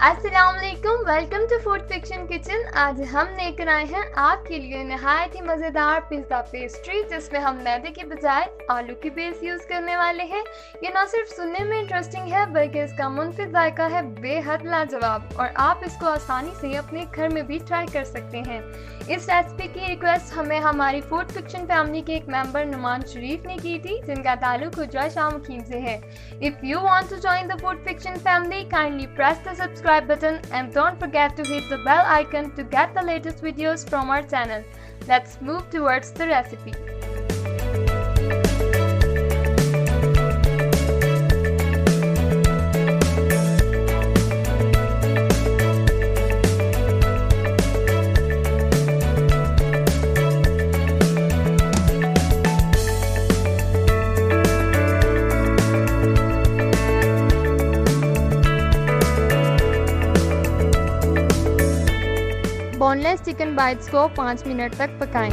अस्सलामुअलैकुम, welcome to Food Fiction kitchen. आज हम लेकर आए हैं आपके लिए नहायत ही मज़ेदार पिज़्ज़ा पेस्ट्री, जिसमें हम मैदे के बजाय आलू की बेस यूज़ करने वाले हैं। ये ना सिर्फ सुनने में इंटरेस्टिंग है बल्कि इसका मुनफिद जायका है बेहद लाजवाब, और आप इसको आसानी से अपने घर में भी ट्राई कर सकते हैं। इस रेसिपी की रिक्वेस्ट हमें हमारी फूड फिक्शन फैमिली के एक मेंबर नुमान शरीफ ने की थी, जिनका ताल्लुक हुजरा शामुखीन से है। If you want to join the Food Fiction family, kindly press the subscribe button and don't forget to hit the bell icon to get the latest videos from our channel. Let's move towards the recipe. Boneless chicken bytes को 5 minute तक पकाएं।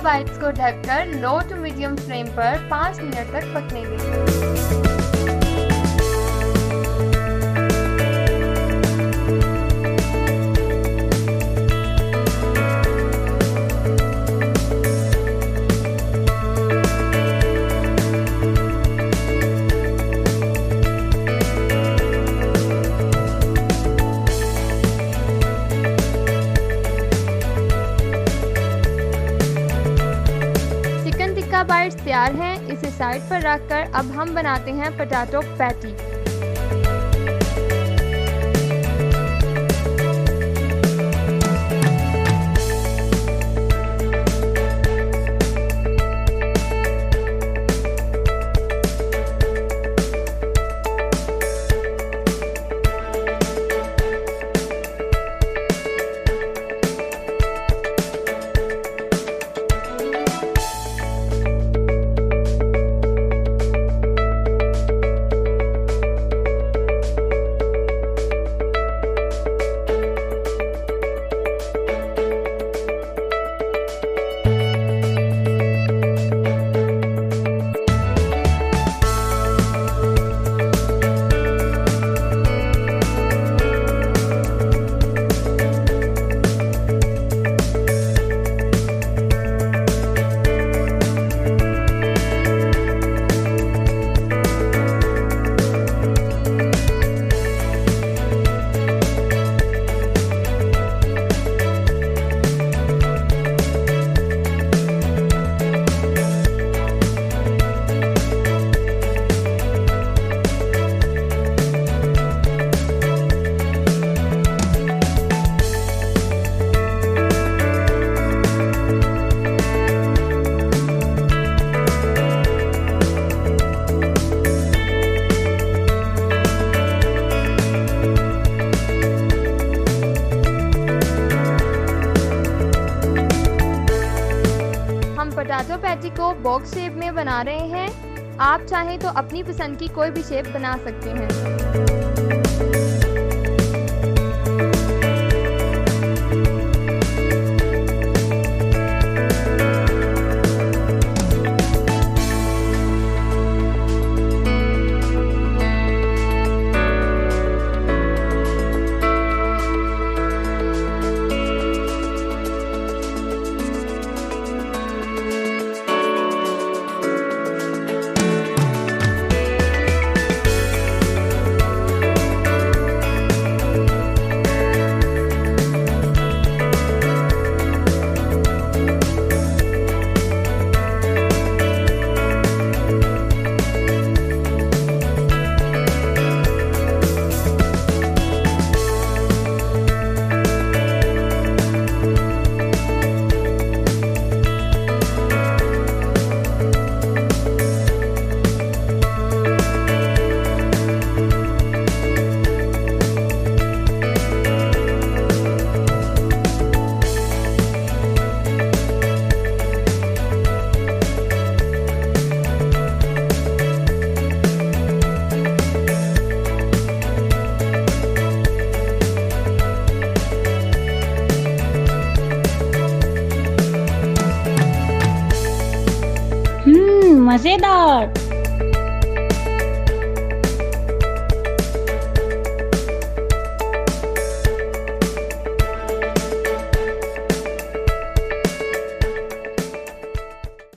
Bytes को ढककर लो to medium flame पर 5 minute तक पकने दें। Bytes तैयार हैं, इसे साइड पर रखकर अब हम बनाते हैं पोटैटो पैटी। पोटैटो पैटी को बॉक्स शेप में बना रहे हैं। आप चाहें तो अपनी पसंद की कोई भी शेप बना सकते हैं। मज़ेदार।